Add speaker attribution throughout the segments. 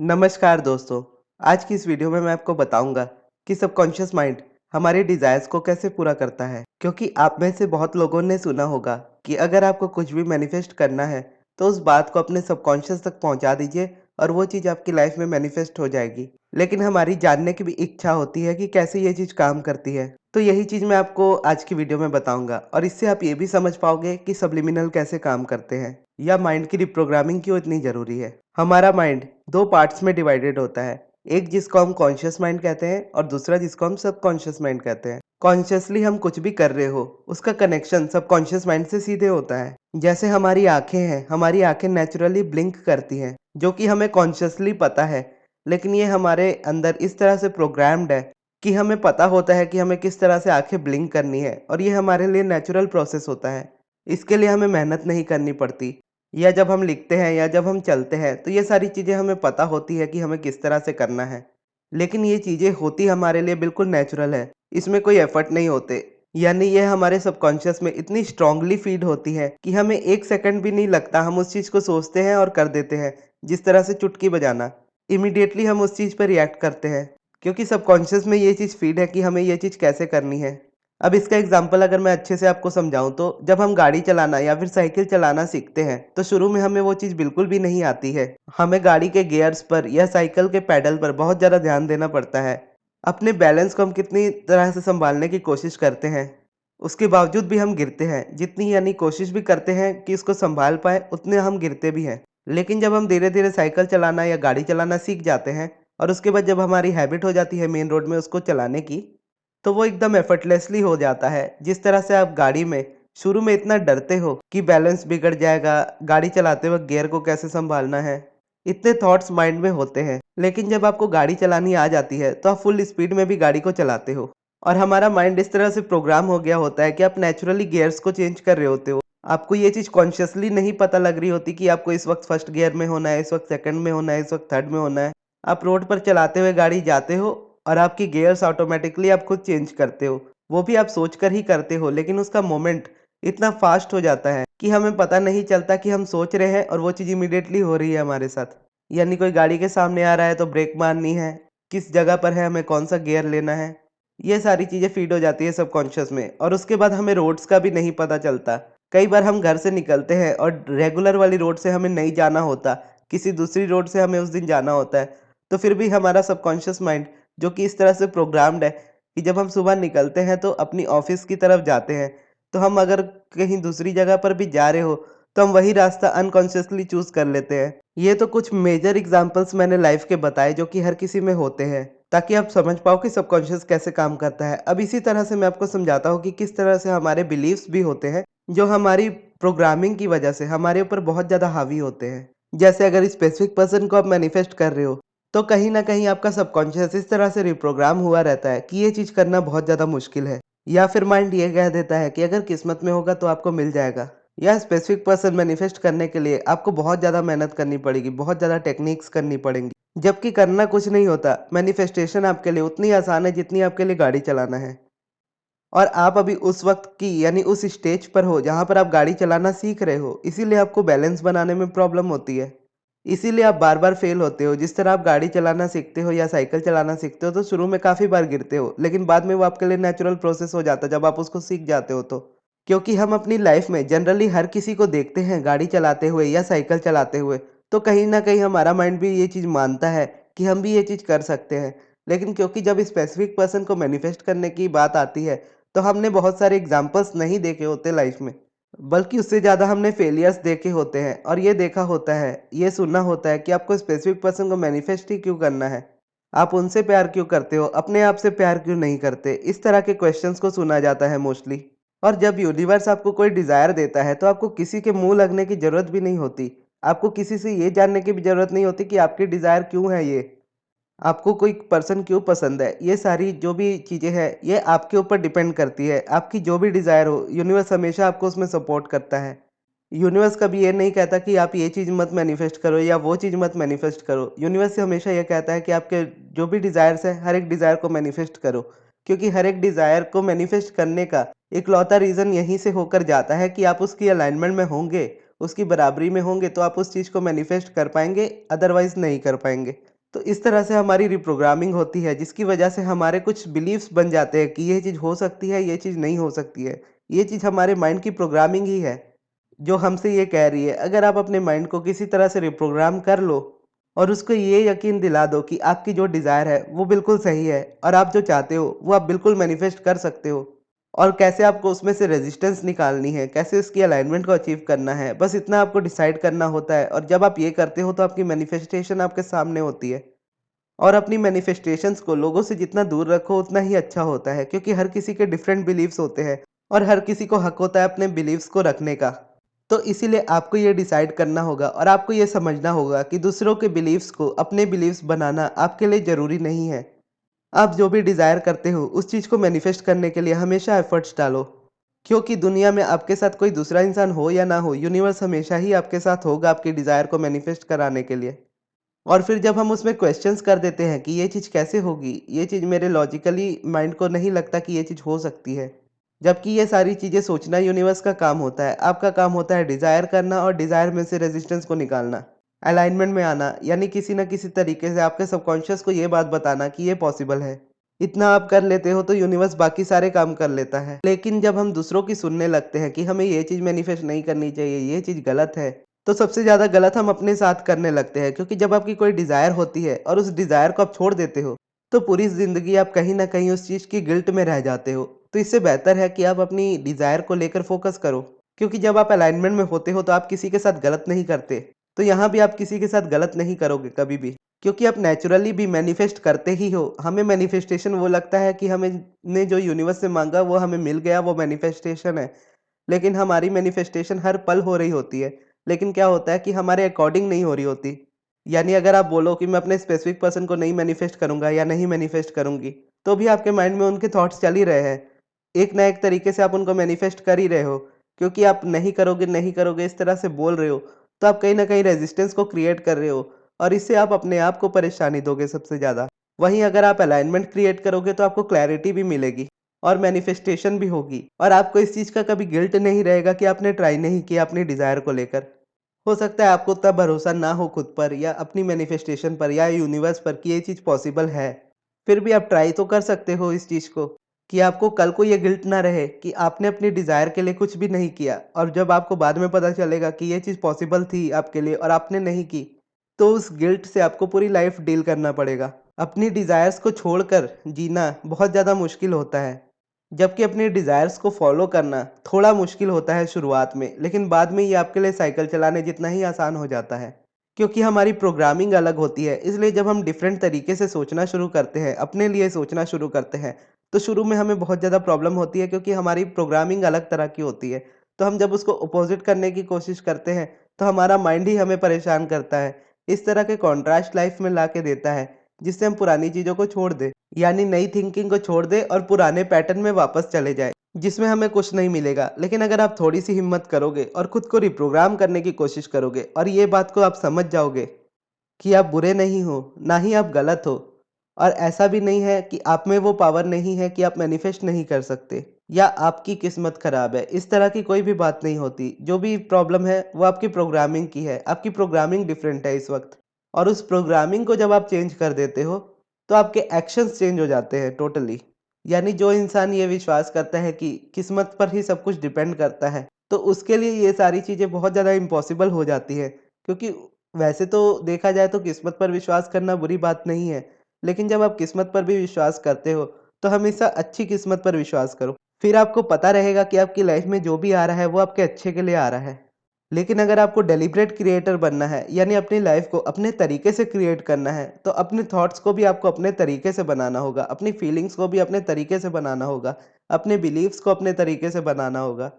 Speaker 1: नमस्कार दोस्तों। आज की इस वीडियो में मैं आपको बताऊंगा कि सबकॉन्शियस माइंड हमारे डिजायर्स को कैसे पूरा करता है। क्योंकि आप में से बहुत लोगों ने सुना होगा कि अगर आपको कुछ भी मैनिफेस्ट करना है तो उस बात को अपने सबकॉन्शियस तक पहुंचा दीजिए और वो चीज़ आपकी लाइफ में मैनिफेस्ट हो जाएगी। लेकिन हमारी जानने की भी इच्छा होती है कि कैसे ये चीज़ काम करती है। तो यही चीज़ मैं आपको आज की वीडियो में बताऊंगा और इससे आप ये भी समझ पाओगे कि सब्लिमिनल कैसे काम करते हैं या माइंड की रिप्रोग्रामिंग क्यों इतनी ज़रूरी है। हमारा माइंड दो पार्ट्स में डिवाइडेड होता है। एक जिसको हम कॉन्शियस माइंड कहते हैं और दूसरा जिसको हम सबकॉन्शियस माइंड कहते हैं। कॉन्शियसली हम कुछ भी कर रहे हो उसका कनेक्शन सबकॉन्शियस माइंड से सीधे होता है। जैसे हमारी आंखें हैं, हमारी आंखें नेचुरली ब्लिंक करती हैं जो कि हमें कॉन्शियसली पता है। लेकिन ये हमारे अंदर इस तरह से प्रोग्राम्ड है कि हमें पता होता है कि हमें किस तरह से आंखें ब्लिंक करनी है और ये हमारे लिए नेचुरल प्रोसेस होता है। इसके लिए हमें मेहनत नहीं करनी पड़ती। या जब हम लिखते हैं या जब हम चलते हैं तो ये सारी चीज़ें हमें पता होती है कि हमें किस तरह से करना है। लेकिन ये चीज़ें होती हमारे लिए बिल्कुल नेचुरल है, इसमें कोई एफर्ट नहीं होते। यानी ये हमारे सबकॉन्शियस में इतनी स्ट्रांगली फीड होती है कि हमें एक सेकंड भी नहीं लगता, हम उस चीज़ को सोचते हैं और कर देते हैं। जिस तरह से चुटकी बजाना, इमीडिएटली हम उस चीज़ पर रिएक्ट करते हैं क्योंकि सबकॉन्शियस में ये चीज़ फीड है कि हमें ये चीज़ कैसे करनी है। अब इसका एग्जाम्पल अगर मैं अच्छे से आपको समझाऊं तो जब हम गाड़ी चलाना या फिर साइकिल चलाना सीखते हैं तो शुरू में हमें वो चीज़ बिल्कुल भी नहीं आती है। हमें गाड़ी के गियर्स पर या साइकिल के पैडल पर बहुत ज़्यादा ध्यान देना पड़ता है। अपने बैलेंस को हम कितनी तरह से संभालने की कोशिश करते हैं, उसके बावजूद भी हम गिरते हैं। जितनी यानी कोशिश भी करते हैं कि इसको संभाल पाए उतने हम गिरते भी हैं। लेकिन जब हम धीरे धीरे साइकिल चलाना या गाड़ी चलाना सीख जाते हैं और उसके बाद जब हमारी हैबिट हो जाती है मेन रोड में उसको चलाने की, तो वो एकदम एफर्टलेसली हो जाता है। जिस तरह से आप गाड़ी में शुरू में इतना डरते हो कि बैलेंस बिगड़ जाएगा, गाड़ी चलाते वक्त गियर को कैसे संभालना है, इतने थॉट्स माइंड में होते हैं। लेकिन जब आपको गाड़ी चलानी आ जाती है तो आप फुल स्पीड में भी गाड़ी को चलाते हो और हमारा माइंड इस तरह से प्रोग्राम हो गया होता है कि आप नेचुरली गियर्स को चेंज कर रहे होते हो। आपको ये चीज़ कॉन्शियसली नहीं पता लग रही होती कि आपको इस वक्त फर्स्ट गियर में होना है, इस वक्त सेकंड में होना है, इस वक्त थर्ड में होना है। आप रोड पर चलाते हुए गाड़ी जाते हो और आपकी गियर्स ऑटोमेटिकली आप खुद चेंज करते हो। वो भी आप सोच कर ही करते हो, लेकिन उसका मोमेंट इतना फास्ट हो जाता है कि हमें पता नहीं चलता कि हम सोच रहे हैं और वो चीज़ इमीडिएटली हो रही है हमारे साथ। यानी कोई गाड़ी के सामने आ रहा है तो ब्रेक मारनी है, किस जगह पर है, हमें कौन सा गियर लेना है, ये सारी चीज़ें फीड हो जाती है सबकॉन्शियस में। और उसके बाद हमें रोड्स का भी नहीं पता चलता। कई बार हम घर से निकलते हैं और रेगुलर वाली रोड से हमें नहीं जाना होता, किसी दूसरी रोड से हमें उस दिन जाना होता है। तो फिर भी हमारा सबकॉन्शियस माइंड जो कि इस तरह से प्रोग्राम्ड है कि जब हम सुबह निकलते हैं तो अपनी ऑफिस की तरफ जाते हैं, तो हम अगर कहीं दूसरी जगह पर भी जा रहे हो तो हम वही रास्ता अनकॉन्शियसली चूज कर लेते हैं। ये तो कुछ मेजर एग्जांपल्स मैंने लाइफ के बताए जो कि हर किसी में होते हैं, ताकि आप समझ पाओ कि सबकॉन्शियस कैसे काम करता है। अब इसी तरह से मैं आपको समझाता हूँ कि किस तरह से हमारे बिलीव्स भी होते हैं जो हमारी प्रोग्रामिंग की वजह से हमारे ऊपर बहुत ज़्यादा हावी होते हैं। जैसे अगर स्पेसिफिक पर्सन को आप मैनिफेस्ट कर रहे हो तो कहीं न कहीं आपका सबकॉन्शियस इस तरह से रिप्रोग्राम हुआ रहता है कि ये चीज़ करना बहुत ज़्यादा मुश्किल है। या फिर माइंड ये कह देता है कि अगर किस्मत में होगा तो आपको मिल जाएगा। या स्पेसिफिक पर्सन मैनिफेस्ट करने के लिए आपको बहुत ज़्यादा मेहनत करनी पड़ेगी, बहुत ज़्यादा टेक्निक्स करनी पड़ेंगी। जबकि करना कुछ नहीं होता, मैनिफेस्टेशन आपके लिए उतनी आसान है जितनी आपके लिए गाड़ी चलाना है। और आप अभी उस वक़्त की यानी उस स्टेज पर हो जहाँ पर आप गाड़ी चलाना सीख रहे हो, इसीलिए आपको बैलेंस बनाने में प्रॉब्लम होती है। इसीलिए आप बार-बार फ़ेल होते हो। जिस तरह आप गाड़ी चलाना सीखते हो या साइकिल चलाना सीखते हो तो शुरू में काफ़ी बार गिरते हो, लेकिन बाद में वो आपके लिए नेचुरल प्रोसेस हो जाता है जब आप उसको सीख जाते हो तो। क्योंकि हम अपनी लाइफ़ में जनरली हर किसी को देखते हैं गाड़ी चलाते हुए या साइकिल चलाते हुए, तो कहीं न कहीं हमारा माइंड भी ये चीज़ मानता है कि हम भी ये चीज़ कर सकते हैं। लेकिन क्योंकि जब स्पेसिफिक पर्सन को मैनिफेस्ट करने की बात आती है, तो हमने बहुत सारे एग्ज़ाम्पल्स नहीं देखे होते लाइफ़ में। बल्कि उससे ज़्यादा हमने फेलियर्स देखे होते हैं और ये देखा होता है, ये सुना होता है कि आपको स्पेसिफिक पर्सन को मैनिफेस्ट ही क्यों करना है? आप उनसे प्यार क्यों करते हो? अपने आप से प्यार क्यों नहीं करते? इस तरह के क्वेश्चंस को सुना जाता है मोस्टली। और जब यूनिवर्स आपको कोई डिज़ायर देता है, तो आपको किसी के मुँह लगने की ज़रूरत भी नहीं होती। आपको किसी से ये जानने की भी ज़रूरत नहीं होती कि आपकी डिज़ायर क्यों है ये? आपको कोई पर्सन क्यों पसंद है? ये सारी जो भी चीज़ें हैं, ये आपके ऊपर डिपेंड करती है। आपकी जो भी डिज़ायर हो, यूनिवर्स हमेशा आपको उसमें सपोर्ट करता है। यूनिवर्स कभी ये नहीं कहता कि आप ये चीज़ मत मैनिफेस्ट करो या वो चीज़ मत मैनिफेस्ट करो। यूनिवर्स हमेशा ये कहता है कि आपके जो भी डिज़ायर्स हैं, हर एक डिज़ायर को मैनिफेस्ट करो। क्योंकि हर एक डिज़ायर को मैनिफेस्ट करने का इकलौता रीज़न यहीं से होकर जाता है कि आप उसकी अलाइनमेंट में होंगे, उसकी बराबरी में होंगे, तो आप उस चीज़ को मैनिफेस्ट कर पाएँगे, अदरवाइज़ नहीं कर पाएँगे। तो इस तरह से हमारी रिप्रोग्रामिंग होती है, जिसकी वजह से हमारे कुछ बिलीव्स बन जाते हैं कि ये चीज़ हो सकती है, ये चीज़ नहीं हो सकती है। ये चीज़ हमारे माइंड की प्रोग्रामिंग ही है, जो हमसे ये कह रही है। अगर आप अपने माइंड को किसी तरह से रिप्रोग्राम कर लो और उसको ये यकीन दिला दो कि आपकी जो डिज़ायर है, वो बिल्कुल सही है और आप जो चाहते हो, वो आप बिल्कुल मैनिफेस्ट कर सकते हो। और कैसे आपको उसमें से रेजिस्टेंस निकालनी है, कैसे उसकी अलाइनमेंट को अचीव करना है, बस इतना आपको डिसाइड करना होता है। और जब आप ये करते हो तो आपकी मैनिफेस्टेशन आपके सामने होती है। और अपनी मैनिफेस्टेशंस को लोगों से जितना दूर रखो उतना ही अच्छा होता है, क्योंकि हर किसी के डिफरेंट बिलीव्स होते हैं और हर किसी को हक होता है अपने बिलीव्स को रखने का। तो इसीलिए आपको ये डिसाइड करना होगा और आपको ये समझना होगा कि दूसरों के बिलीव्स को अपने बिलीव्स बनाना आपके लिए ज़रूरी नहीं है। आप जो भी डिज़ायर करते हो उस चीज़ को मैनिफेस्ट करने के लिए हमेशा एफर्ट्स डालो, क्योंकि दुनिया में आपके साथ कोई दूसरा इंसान हो या ना हो, यूनिवर्स हमेशा ही आपके साथ होगा आपकी डिज़ायर को मैनिफेस्ट कराने के लिए। और फिर जब हम उसमें क्वेश्चंस कर देते हैं कि ये चीज़ कैसे होगी, ये चीज़ मेरे लॉजिकली माइंड को नहीं लगता कि ये चीज़ हो सकती है। जबकि ये सारी चीज़ें सोचना यूनिवर्स का काम होता है। आपका काम होता है डिज़ायर करना और डिज़ायर में से रेजिस्टेंस को निकालना। अलाइनमेंट में आना, यानी किसी न किसी तरीके से आपके सबकॉन्शियस को ये बात बताना कि ये पॉसिबल है। इतना आप कर लेते हो तो यूनिवर्स बाकी सारे काम कर लेता है। लेकिन जब हम दूसरों की सुनने लगते हैं कि हमें ये चीज़ मैनिफेस्ट नहीं करनी चाहिए, ये चीज़ गलत है, तो सबसे ज़्यादा गलत हम अपने साथ करने लगते हैं। क्योंकि जब आपकी कोई डिज़ायर होती है और उस डिज़ायर को आप छोड़ देते हो, तो पूरी ज़िंदगी आप कहीं न कहीं उस चीज़ की गिल्ट में रह जाते हो। तो इससे बेहतर है कि आप अपनी डिज़ायर को लेकर फ़ोकस करो। क्योंकि जब आप अलाइनमेंट में होते हो तो आप किसी के साथ गलत नहीं करते। तो यहाँ भी आप किसी के साथ गलत नहीं करोगे कभी भी। क्योंकि आप नेचुरली भी मैनिफेस्ट करते ही हो। हमें मैनिफेस्टेशन वो लगता है कि हमें ने जो यूनिवर्स से माँगा वो हमें मिल गया, वो मैनिफेस्टेशन है। लेकिन हमारी मैनिफेस्टेशन हर पल हो रही होती है। लेकिन क्या होता है कि हमारे अकॉर्डिंग नहीं हो रही होती। यानी अगर आप बोलो कि मैं अपने स्पेसिफिक पर्सन को नहीं मैनिफेस्ट करूँगा या नहीं मैनिफेस्ट करूँगी, तो भी आपके माइंड में उनके थॉट्स चल ही रहे हैं। एक ना एक तरीके से आप उनको मैनिफेस्ट कर ही रहे हो, क्योंकि आप नहीं करोगे इस तरह से बोल रहे हो, तो आप कहीं न कहीं रेजिस्टेंस को क्रिएट कर रहे हो और इससे आप अपने आप को परेशानी दोगे सबसे ज़्यादा। वहीं अगर आप अलाइनमेंट क्रिएट करोगे तो आपको क्लैरिटी भी मिलेगी और मैनिफेस्टेशन भी होगी और आपको इस चीज़ का कभी गिल्ट नहीं रहेगा कि आपने ट्राई नहीं किया अपनी डिज़ायर को लेकर। हो सकता है आपको उतना भरोसा ना हो खुद पर या अपनी मैनिफेस्टेशन पर या यूनिवर्स पर कि ये चीज़ पॉसिबल है। फिर भी आप ट्राई तो कर सकते हो इस चीज़ को, कि आपको कल को ये गिल्ट ना रहे कि आपने अपनी डिज़ायर के लिए कुछ भी नहीं किया और जब आपको बाद में पता चलेगा कि ये चीज़ पॉसिबल थी आपके लिए और आपने नहीं की, तो उस गिल्ट से आपको पूरी लाइफ़ डील करना पड़ेगा। अपनी डिज़ायर्स को छोड़कर जीना बहुत ज़्यादा मुश्किल होता है। जबकि अपने डिज़ायर्स को फ़ॉलो करना थोड़ा मुश्किल होता है शुरुआत में, लेकिन बाद में ये आपके लिए साइकिल चलाने जितना ही आसान हो जाता है। क्योंकि हमारी प्रोग्रामिंग अलग होती है, इसलिए जब हम डिफरेंट तरीके से सोचना शुरू करते हैं, अपने लिए सोचना शुरू करते हैं, तो शुरू में हमें बहुत ज़्यादा प्रॉब्लम होती है, क्योंकि हमारी प्रोग्रामिंग अलग तरह की होती है। तो हम जब उसको अपोज़िट करने की कोशिश करते हैं, तो हमारा माइंड ही हमें परेशान करता है। इस तरह के कॉन्ट्रास्ट लाइफ़ में ला के देता है, जिससे हम पुरानी चीज़ों को छोड़ दें। यानी नई थिंकिंग को छोड़ दें और पुराने पैटर्न में वापस चले जाएँ, जिसमें हमें कुछ नहीं मिलेगा। लेकिन अगर आप थोड़ी-सी हिम्मत करोगे और खुद को रिप्रोग्राम करने की कोशिश करोगे और ये बात को आप समझ जाओगे कि आप बुरे नहीं हो, ना ही आप गलत हो और ऐसा भी नहीं है कि आप में वो पावर नहीं है कि आप मैनिफेस्ट नहीं कर सकते या आपकी किस्मत खराब है। इस तरह की कोई भी बात नहीं होती। जो भी प्रॉब्लम है वो आपकी प्रोग्रामिंग की है। आपकी प्रोग्रामिंग डिफरेंट है इस वक़्त और उस प्रोग्रामिंग को जब आप चेंज कर देते हो, तो आपके एक्शंस चेंज हो जाते हैं टोटली। यानी जो इंसान ये विश्वास करता है कि किस्मत पर ही सब कुछ डिपेंड करता है, तो उसके लिए ये सारी चीज़ें बहुत ज़्यादा इम्पॉसिबल हो जाती हैं। क्योंकि वैसे तो देखा जाए तो किस्मत पर विश्वास करना बुरी बात नहीं है, लेकिन जब आप किस्मत पर भी विश्वास करते हो, तो हमेशा अच्छी किस्मत पर विश्वास करो। फिर आपको पता रहेगा कि आपकी लाइफ में जो भी आ रहा है, वो आपके अच्छे के लिए आ रहा है। लेकिन अगर आपको डेलिब्रेट क्रिएटर बनना है, यानी अपनी लाइफ को अपने तरीके से क्रिएट करना है, तो अपने थॉट्स को भी आपको अपने तरीके से बनाना होगा, अपनी फीलिंग्स को भी अपने तरीके से बनाना होगा, अपने बिलीव्स को अपने तरीके से बनाना होगा।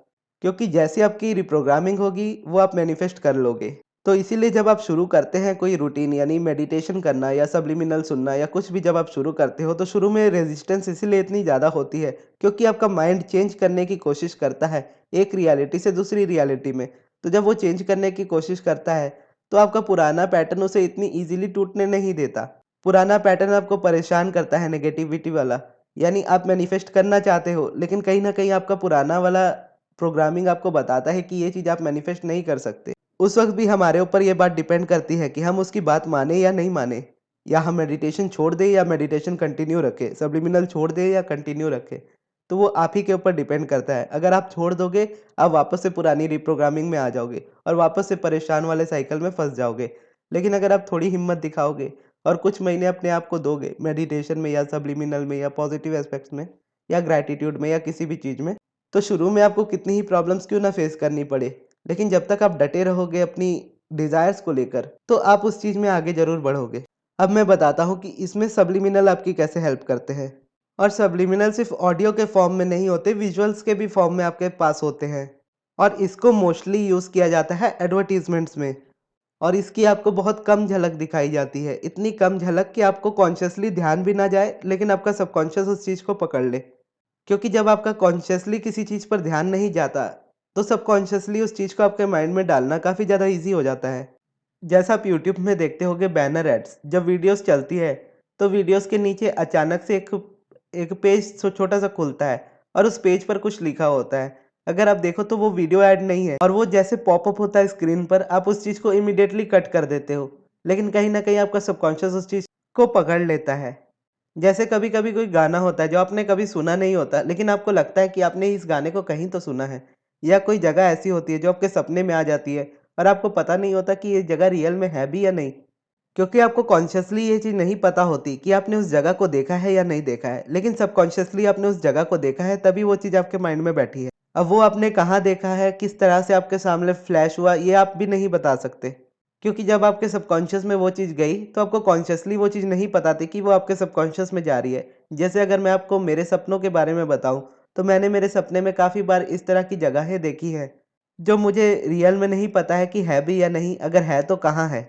Speaker 1: क्योंकि जैसी आपकी रिप्रोग्रामिंग होगी, वो आप मैनिफेस्ट कर लोगे। तो इसीलिए जब आप शुरू करते हैं कोई रूटीन, यानी मेडिटेशन करना या सब्लिमिनल सुनना या कुछ भी जब आप शुरू करते हो, तो शुरू में रेजिस्टेंस इसीलिए इतनी ज़्यादा होती है, क्योंकि आपका माइंड चेंज करने की कोशिश करता है एक रियलिटी से दूसरी रियलिटी में। तो जब वो चेंज करने की कोशिश करता है, तो आपका पुराना पैटर्न उसे इतनी ईज़िली टूटने नहीं देता। पुराना पैटर्न आपको परेशान करता है नेगेटिविटी वाला। यानी आप मैनिफेस्ट करना चाहते हो, लेकिन कहीं न कहीं आपका पुराना वाला प्रोग्रामिंग आपको बताता है कि ये चीज़ आप मैनिफेस्ट नहीं कर सकते। उस वक़्त भी हमारे ऊपर ये बात डिपेंड करती है कि हम उसकी बात माने या नहीं माने। या हम मेडिटेशन छोड़ दें या मेडिटेशन कंटिन्यू रखें, सब्लिमिनल छोड़ दें या कंटिन्यू रखें, तो वो आप ही के ऊपर डिपेंड करता है। अगर आप छोड़ दोगे, आप वापस से पुरानी रिप्रोग्रामिंग में आ जाओगे और वापस से परेशान वाले साइकिल में फँस जाओगे। लेकिन अगर आप थोड़ी हिम्मत दिखाओगे और कुछ महीने अपने आप को दोगे मेडिटेशन में या सब्लिमिनल में या पॉजिटिव एस्पेक्ट्स में या ग्रैटिट्यूड में या किसी भी चीज़ में, तो शुरू में आपको कितनी ही प्रॉब्लम्स क्यों ना फेस करनी पड़े, लेकिन जब तक आप डटे रहोगे अपनी डिज़ायर्स को लेकर, तो आप उस चीज़ में आगे ज़रूर बढ़ोगे। अब मैं बताता हूँ कि इसमें सब्लिमिनल आपकी कैसे हेल्प करते हैं। और सब्लिमिनल सिर्फ ऑडियो के फॉर्म में नहीं होते, विजुअल्स के भी फॉर्म में आपके पास होते हैं। और इसको मोस्टली यूज़ किया जाता है एडवर्टीजमेंट्स में। और इसकी आपको बहुत कम झलक दिखाई जाती है, इतनी कम झलक कि आपको कॉन्शियसली ध्यान भी ना जाए, लेकिन आपका सबकॉन्शियस उस चीज़ को पकड़ ले। क्योंकि जब आपका कॉन्शियसली किसी चीज़ पर ध्यान नहीं जाता, तो सबकॉन्शियसली उस चीज़ को आपके माइंड में डालना काफ़ी ज़्यादा ईज़ी हो जाता है। जैसा आप यूट्यूब में देखते होंगे बैनर एड्स, जब वीडियोस चलती है, तो वीडियोस के नीचे अचानक से एक एक पेज छोटा सा खुलता है और उस पेज पर कुछ लिखा होता है। अगर आप देखो तो वो वीडियो ऐड नहीं है और वो जैसे पॉपअप होता है स्क्रीन पर, आप उस चीज़ को इमीडिएटली कट कर देते हो। लेकिन कहीं ना कहीं आपका सबकॉन्शियस उस चीज़ को पकड़ लेता है। जैसे कभी कभी कोई गाना होता है जो आपने कभी सुना नहीं होता, लेकिन आपको लगता है कि आपने इस गाने को कहीं तो सुना है। या कोई जगह ऐसी होती है जो आपके सपने में आ जाती है और आपको पता नहीं होता कि ये जगह रियल में है भी या नहीं। क्योंकि आपको कॉन्शियसली ये चीज़ नहीं पता होती कि आपने उस जगह को देखा है या नहीं देखा है, लेकिन सबकॉन्शियसली आपने उस जगह को देखा है, तभी वो चीज़ आपके माइंड में बैठी है। अब वो आपने कहाँ देखा है, किस तरह से आपके सामने फ्लैश हुआ, ये आप भी नहीं बता सकते। क्योंकि जब आपके सबकॉन्शियस में वो चीज़ गई, तो आपको कॉन्शियसली वो चीज़ नहीं पता थी कि वो आपके सबकॉन्शियस में जा रही है। जैसे अगर मैं आपको मेरे सपनों के बारे में बताऊँ, तो मैंने मेरे सपने में काफ़ी बार इस तरह की जगहें देखी हैं, जो मुझे रियल में नहीं पता है कि है भी या नहीं, अगर है तो कहाँ है।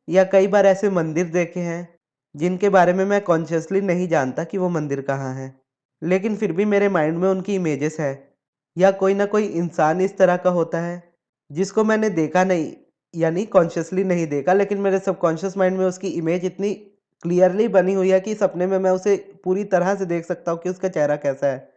Speaker 1: या कई बार ऐसे मंदिर देखे हैं, जिनके बारे में मैं कॉन्शियसली नहीं जानता कि वो मंदिर कहाँ है, लेकिन फिर भी मेरे माइंड में उनकी इमेजेस है। या कोई ना कोई इंसान इस तरह का होता है, जिसको मैंने देखा नहीं, यानी कॉन्शियसली नहीं देखा, लेकिन मेरे सबकॉन्शियस माइंड में उसकी इमेज इतनी क्लियरली बनी हुई है कि सपने में मैं उसे पूरी तरह से देख सकता हूँ कि उसका चेहरा कैसा है।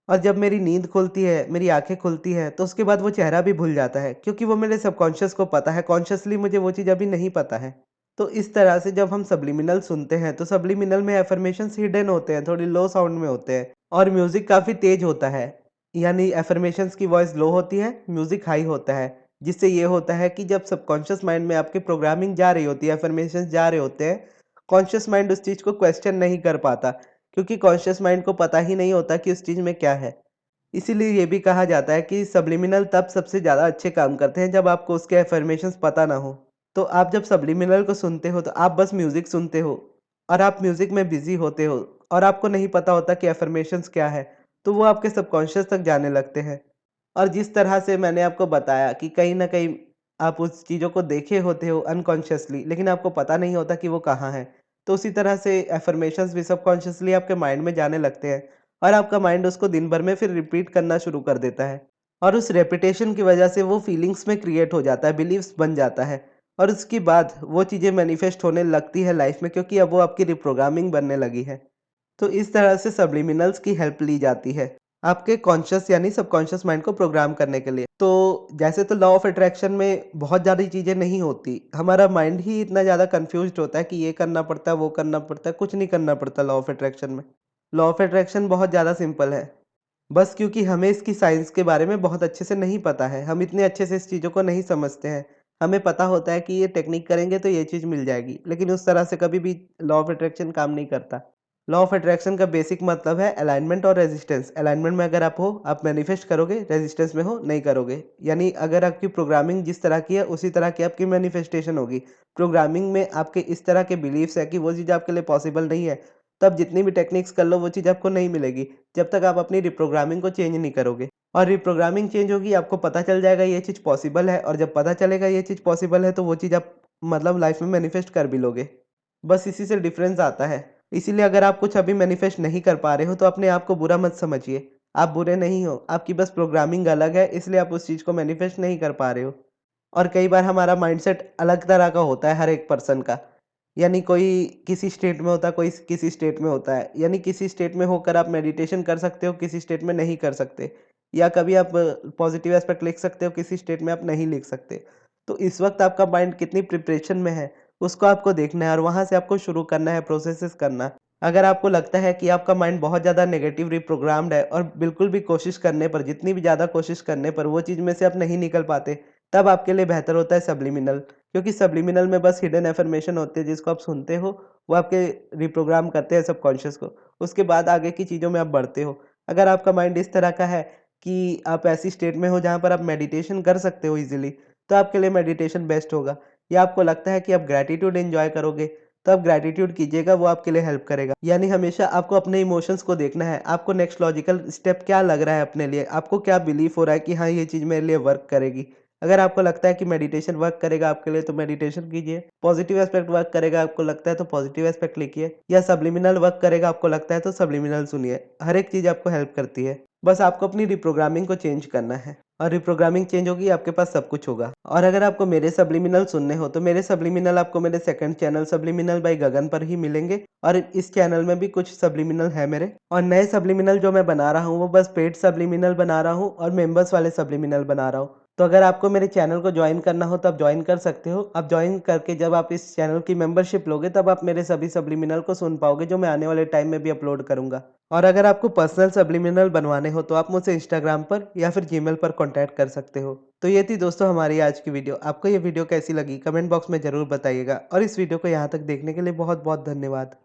Speaker 1: और जब मेरी नींद खुलती है, मेरी आँखें खुलती हैं, तो उसके बाद वो चेहरा भी भूल जाता है, क्योंकि वो मेरे सबकॉन्शियस को पता है, कॉन्शियसली मुझे वो चीज़ अभी नहीं पता है। तो इस तरह से जब हम सब्लिमिनल सुनते हैं, तो सब्लिमिनल में अफ़र्मेशंस हिडन होते हैं, थोड़ी लो साउंड में होते हैं और म्यूज़िक काफ़ी तेज़ होता है। यानी अफ़र्मेशंस की वॉइस लो होती है, म्यूज़िक हाई होता है, जिससे ये होता है कि जब सबकॉन्शियस माइंड में आपकी प्रोग्रामिंग जा रही होती है, अफ़र्मेशंस जा रहे होते हैं, कॉन्शियस माइंड उस चीज़ को क्वेश्चन नहीं कर पाता, क्योंकि कॉन्शियस माइंड को पता ही नहीं होता कि उस चीज़ में क्या है। इसीलिए ये भी कहा जाता है कि सब्लिमिनल तब सबसे ज़्यादा अच्छे काम करते हैं जब आपको उसके अफ़र्मेशंस पता ना हो। तो आप जब सब्लिमिनल को सुनते हो, तो आप बस म्यूज़िक सुनते हो और आप म्यूज़िक में बिज़ी होते हो और आपको नहीं पता होता कि अफ़र्मेशंस क्या है, तो वो आपके सबकॉन्शियस तक जाने लगते हैं। और जिस तरह से मैंने आपको बताया कि कहीं न कहीं आप उस चीज़ों को देखे होते हो अनकॉन्शियसली, लेकिन आपको पता नहीं होता कि वो कहाँ है। तो उसी तरह से अफ़र्मेशंस भी सबकॉन्शियसली आपके माइंड में जाने लगते हैं और आपका माइंड उसको दिन भर में फिर रिपीट करना शुरू कर देता है। और उस रेपिटेशन की वजह से वो फीलिंग्स में क्रिएट हो जाता है, बिलीव्स बन जाता है और उसके बाद वो चीज़ें मैनिफेस्ट होने लगती है लाइफ़ में, क्योंकि अब वो आपकी रिप्रोग्रामिंग बनने लगी है। तो इस तरह से सब्लिमिनल्स की हेल्प ली जाती है, आपके कॉन्शियस यानी सबकॉन्शियस माइंड को प्रोग्राम करने के लिए। तो जैसे तो लॉ ऑफ अट्रैक्शन में बहुत ज़्यादा चीज़ें नहीं होती, हमारा माइंड ही इतना ज़्यादा कन्फ्यूज़्ड होता है कि ये करना पड़ता है, वो करना पड़ता है, कुछ नहीं करना पड़ता लॉ ऑफ अट्रैक्शन में। लॉ ऑफ अट्रैक्शन बहुत ज़्यादा सिंपल है, बस क्योंकि हमें इसकी साइंस के बारे में बहुत अच्छे से नहीं पता है, हम इतने अच्छे से इस चीज़ों को नहीं समझते हैं। हमें पता होता है कि ये टेक्निक करेंगे तो ये चीज़ मिल जाएगी, लेकिन उस तरह से कभी भी लॉ ऑफ अट्रैक्शन काम नहीं करता। लॉ ऑफ अट्रैक्शन का बेसिक मतलब है अलाइनमेंट और रेजिस्टेंस। अलाइनमेंट में अगर आप हो, आप मैनिफेस्ट करोगे, रेजिस्टेंस में हो, नहीं करोगे। यानी अगर आपकी प्रोग्रामिंग जिस तरह की है, उसी तरह की आपकी मैनिफेस्टेशन होगी। प्रोग्रामिंग में आपके इस तरह के बिलीफ्स है कि वो चीज़ आपके लिए पॉसिबल नहीं है, तब जितनी भी टेक्निक्स कर लो वो चीज़ आपको नहीं मिलेगी, जब तक आप अपनी रिप्रोग्रामिंग को चेंज नहीं करोगे। और रिप्रोग्रामिंग चेंज होगी, आपको पता चल जाएगा ये चीज़ पॉसिबल है, और जब पता चलेगा ये चीज़ पॉसिबल है, तो वो चीज़ आप मतलब लाइफ में मैनिफेस्ट कर भी लोगे। बस इसी से डिफरेंस आता है। इसीलिए अगर आप कुछ अभी मैनिफेस्ट नहीं कर पा रहे हो, तो अपने आप को बुरा मत समझिए। आप बुरे नहीं हो, आपकी बस प्रोग्रामिंग अलग है, इसलिए आप उस चीज़ को मैनिफेस्ट नहीं कर पा रहे हो। और कई बार हमारा माइंडसेट अलग तरह का होता है हर एक पर्सन का। यानी कोई किसी स्टेट में होता है, कोई किसी स्टेट में होता है। यानी किसी स्टेट में होकर आप मेडिटेशन कर सकते हो, किसी स्टेट में नहीं कर सकते। या कभी आप पॉजिटिव एस्पेक्ट लिख सकते हो, किसी स्टेट में आप नहीं लिख सकते। तो इस वक़्त आपका माइंड कितनी प्रिपरेशन में है, उसको आपको देखना है और वहाँ से आपको शुरू करना है प्रोसेसेस करना। अगर आपको लगता है कि आपका माइंड बहुत ज़्यादा नेगेटिव रिप्रोग्राम्ड है और बिल्कुल भी कोशिश करने पर, जितनी भी ज़्यादा कोशिश करने पर वो चीज़ में से आप नहीं निकल पाते, तब आपके लिए बेहतर होता है सब्लिमिनल। क्योंकि सब्लिमिनल में बस हिडन अफ़र्मेशन होती है जिसको आप सुनते हो, वो आपके रिप्रोग्राम करते हैं सबकॉन्शियस को। उसके बाद आगे की चीज़ों में आप बढ़ते हो। अगर आपका माइंड इस तरह का है कि आप ऐसी स्टेट में हो जहाँ पर आप मेडिटेशन कर सकते हो ईज़िली, तो आपके लिए मेडिटेशन बेस्ट होगा। या आपको लगता है कि आप ग्रैटिट्यूड एन्जॉय करोगे, तो आप ग्रैटिट्यूड कीजिएगा, वो आपके लिए हेल्प करेगा। यानी हमेशा आपको अपने इमोशंस को देखना है, आपको नेक्स्ट लॉजिकल स्टेप क्या लग रहा है अपने लिए, आपको क्या बिलीफ हो रहा है कि हाँ, ये चीज़ मेरे लिए वर्क करेगी। अगर आपको लगता है कि मेडिटेशन वर्क करेगा आपके लिए, तो मेडिटेशन कीजिए। पॉजिटिव एस्पेक्ट वर्क करेगा आपको लगता है, तो पॉजिटिव एस्पेक्ट लिखिए। या सब्लिमिनल वर्क करेगा आपको लगता है, तो सब्लिमिनल सुनिए। हर एक चीज़ आपको हेल्प करती है। बस आपको अपनी रिप्रोग्रामिंग को चेंज करना है और रिप्रोग्रामिंग चेंज होगी, आपके पास सब कुछ होगा। और अगर आपको मेरे सब्लिमिनल सुनने हो, तो मेरे सब्लिमिनल आपको मेरे सेकंड चैनल सब्लिमिनल बाय गगन पर ही मिलेंगे और इस चैनल में भी कुछ सब्लिमिनल है मेरे। और नए सब्लिमिनल जो मैं बना रहा हूँ, वो बस पेड सब्लिमिनल बना रहा हूँ और मेंबर्स वाले सब्लिमिनल बना रहा हूँ। तो अगर आपको मेरे चैनल को जॉइन करना हो, तो आप जॉइन कर सकते हो। आप जॉइन करके जब आप इस चैनल की मेंबरशिप लोगे, तब आप मेरे सभी सब्लिमिनल को सुन पाओगे, जो मैं आने वाले टाइम में भी अपलोड करूँगा। और अगर आपको पर्सनल सब्लिमिनल बनवाने हो, तो आप मुझसे इंस्टाग्राम पर या फिर जीमेल पर कॉन्टैक्ट कर सकते हो। तो ये थी दोस्तों हमारी आज की वीडियो। आपको ये वीडियो कैसी लगी कमेंट बॉक्स में ज़रूर बताइएगा और इस वीडियो को यहाँ तक देखने के लिए बहुत-बहुत धन्यवाद।